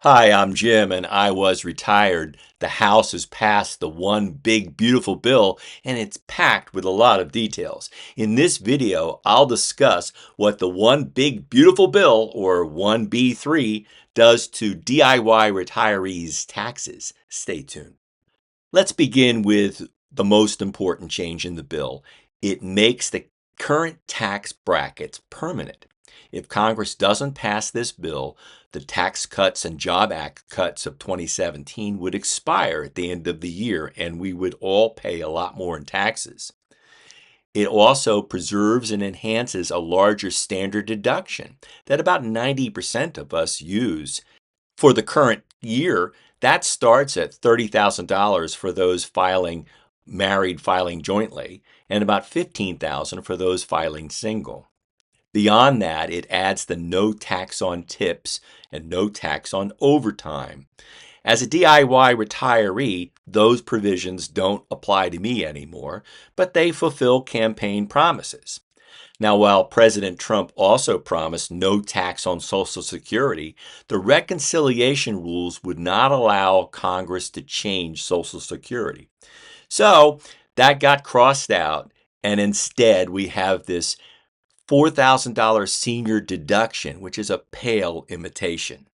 Hi, I'm Jim, and I was retired. The House has passed the one big beautiful bill, and it's packed with a lot of details. In this video, I'll discuss what the one big beautiful bill, or 1B3, does to DIY retirees' taxes. Stay tuned. Let's begin with the most important change in the bill. It makes the current tax brackets permanent. If Congress doesn't pass this bill, the Tax Cuts and Job Act cuts of 2017 would expire at the end of the year, and we would all pay a lot more in taxes. It also preserves and enhances a larger standard deduction that about 90% of us use. For the current year, that starts at $30,000 for those married filing jointly, and about $15,000 for those filing single. Beyond that, it adds the no tax on tips and no tax on overtime. As a DIY retiree, those provisions don't apply to me anymore, but they fulfill campaign promises. Now, while President Trump also promised no tax on Social Security, the reconciliation rules would not allow Congress to change Social Security. So that got crossed out, and instead we have this $4,000 senior deduction, which is a pale imitation.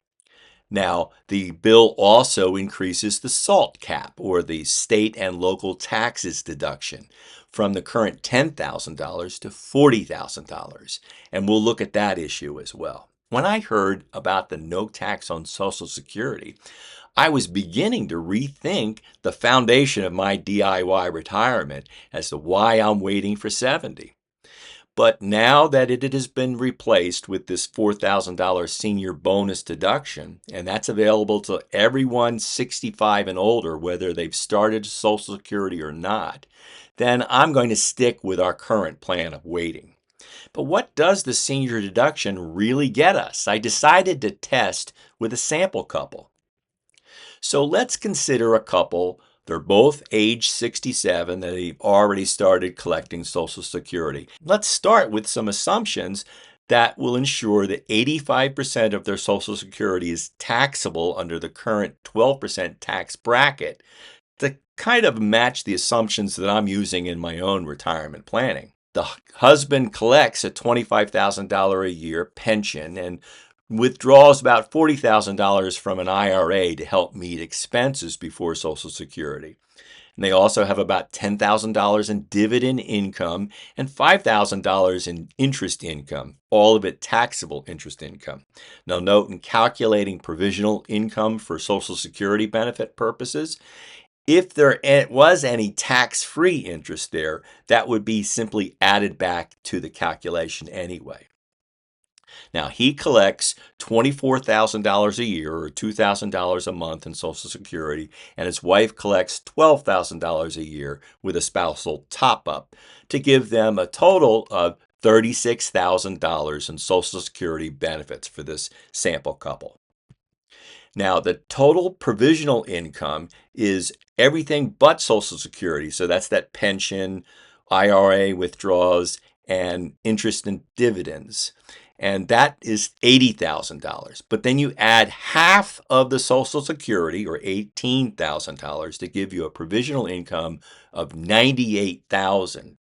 Now, the bill also increases the SALT cap, or the state and local taxes deduction, from the current $10,000 to $40,000, and we'll look at that issue as well. When I heard about the no tax on Social Security, I was beginning to rethink the foundation of my DIY retirement as to why I'm waiting for 70. But now that it has been replaced with this $4,000 senior bonus deduction, and that's available to everyone 65 and older, whether they've started Social Security or not, then I'm going to stick with our current plan of waiting. But what does the senior deduction really get us? I decided to test with a sample couple. So let's consider a couple. They're both age 67. They've already started collecting Social Security. Let's start with some assumptions that will ensure that 85% of their Social Security is taxable under the current 12% tax bracket to kind of match the assumptions that I'm using in my own retirement planning. The husband collects a $25,000 a year pension and withdraws about $40,000 from an IRA to help meet expenses before Social Security. And they also have about $10,000 in dividend income and $5,000 in interest income, all of it taxable interest income. Now note, in calculating provisional income for Social Security benefit purposes, if there was any tax-free interest there, that would be simply added back to the calculation anyway. Now, he collects $24,000 a year or $2,000 a month in Social Security, and his wife collects $12,000 a year with a spousal top-up to give them a total of $36,000 in Social Security benefits for this sample couple. Now, the total provisional income is everything but Social Security, so that's that pension, IRA withdrawals, and interest and dividends. And that is $80,000. But then you add half of the Social Security, or $18,000, to give you a provisional income of $98,000.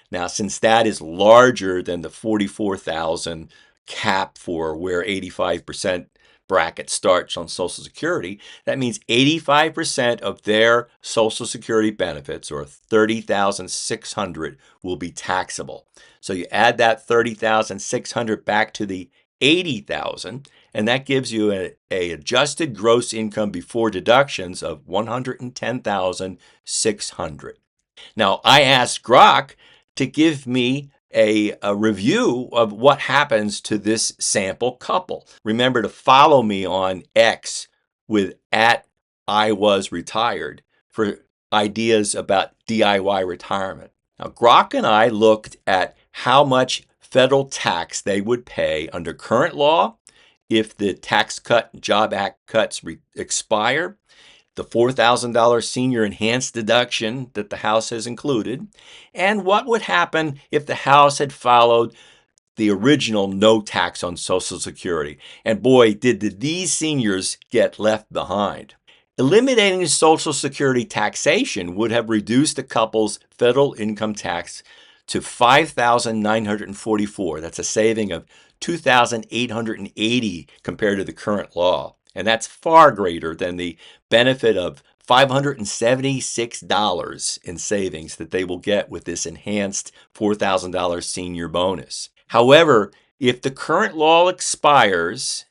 Now, since that is larger than the $44,000 cap for where 85% bracket starts on Social Security, that means 85% of their Social Security benefits, or $30,600, will be taxable. So you add that $30,600 back to the $80,000, and that gives you a adjusted gross income before deductions of $110,600. Now, I asked Grok to give me a review of what happens to this sample couple. Remember to follow me on X with @IWasRetired for ideas about DIY retirement. Now, Grok and I looked at how much federal tax they would pay under current law if the Tax Cut and Job Act cuts expire, the $4,000 senior enhanced deduction that the House has included, and what would happen if the House had followed the original no tax on Social Security. And boy, did these seniors get left behind. Eliminating Social Security taxation would have reduced the couple's federal income tax to $5,944. That's a saving of $2,880 compared to the current law. And that's far greater than the benefit of $576 in savings that they will get with this enhanced $4,000 senior bonus. However, if the current law expires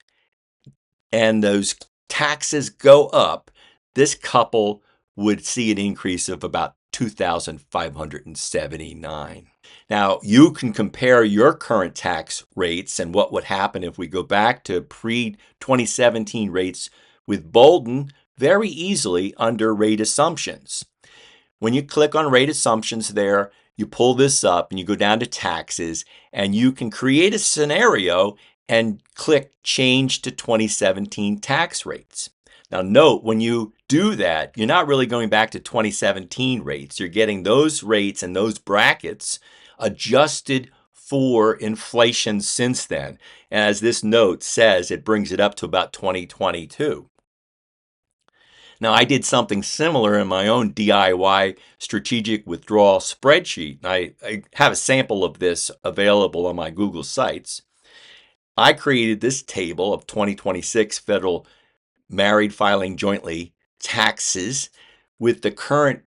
and those taxes go up, this couple would see an increase of about $2,579. Now, you can compare your current tax rates and what would happen if we go back to pre-2017 rates with Boldin very easily under rate assumptions. When you click on rate assumptions there, you pull this up and you go down to taxes, and you can create a scenario and click change to 2017 tax rates. Now note, when you do that, you're not really going back to 2017 rates. You're getting those rates and those brackets adjusted for inflation since then. And as this note says, it brings it up to about 2022. Now, I did something similar in my own DIY strategic withdrawal spreadsheet. I have a sample of this available on my Google Sites. I created this table of 2026 federal married filing jointly taxes with the current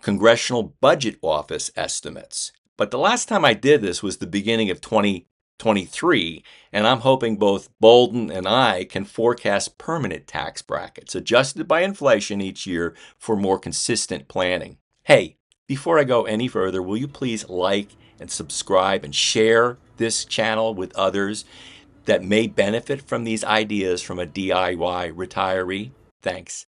Congressional Budget Office estimates. But the last time I did this was the beginning of 2023, and I'm hoping both Boldin and I can forecast permanent tax brackets adjusted by inflation each year for more consistent planning. Hey, before I go any further, will you please like and subscribe and share this channel with others that may benefit from these ideas from a DIY retiree? Thanks.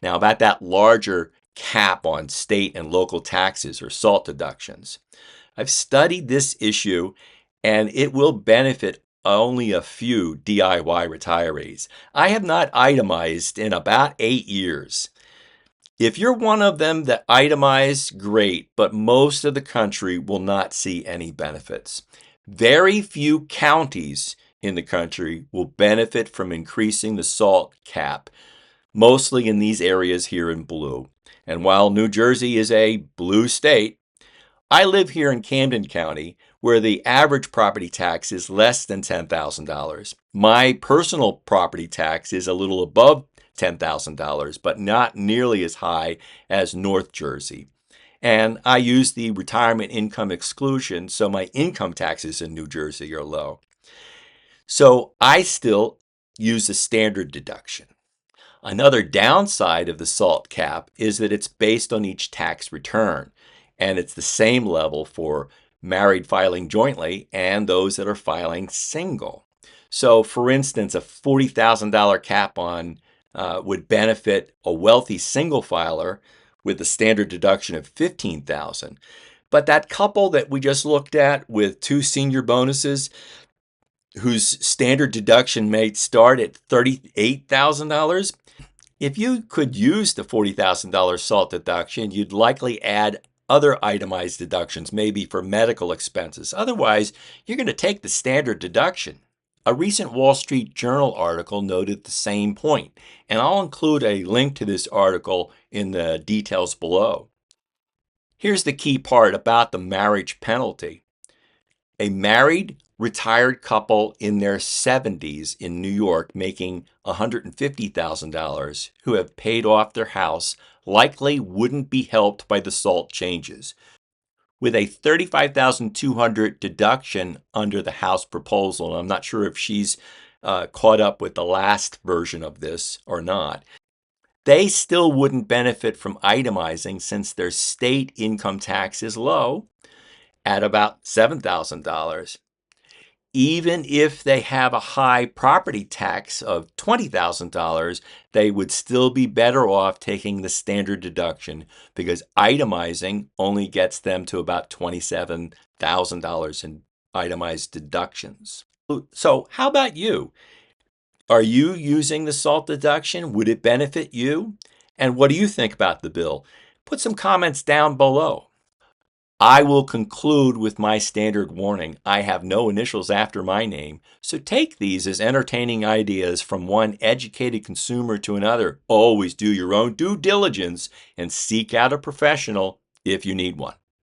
Now, about that larger cap on state and local taxes or SALT deductions. I've studied this issue, and it will benefit only a few DIY retirees. I have not itemized in about 8 years. If you're one of them that itemize, great, but most of the country will not see any benefits. Very few counties in the country will benefit from increasing the SALT cap, mostly in these areas here in blue. And while New Jersey is a blue state, I live here in Camden County, where the average property tax is less than $10,000. My personal property tax is a little above $10,000, but not nearly as high as North Jersey. And I use the retirement income exclusion, so my income taxes in New Jersey are low. So I still use the standard deduction. Another downside of the SALT cap is that it's based on each tax return, and it's the same level for married filing jointly and those that are filing single. So, for instance, a $40,000 cap on would benefit a wealthy single filer with a standard deduction of $15,000. But that couple that we just looked at with 2 senior bonuses, whose standard deduction may start at $38,000, if you could use the $40,000 SALT deduction, you'd likely add other itemized deductions, maybe for medical expenses. Otherwise, you're going to take the standard deduction. A recent Wall Street Journal article noted the same point, and I'll include a link to this article in the details below. Here's the key part about the marriage penalty. A married retired couple in their 70s in New York making $150,000 who have paid off their house likely wouldn't be helped by the SALT changes. With a $35,200 deduction under the House proposal, and I'm not sure if she's caught up with the last version of this or not, they still wouldn't benefit from itemizing since their state income tax is low at about $7,000. Even if they have a high property tax of $20,000, they would still be better off taking the standard deduction because itemizing only gets them to about $27,000 in itemized deductions. So how about you? Are you using the SALT deduction? Would it benefit you? And what do you think about the bill? Put some comments down below. I will conclude with my standard warning. I have no initials after my name, so take these as entertaining ideas from one educated consumer to another. Always do your own due diligence and seek out a professional if you need one.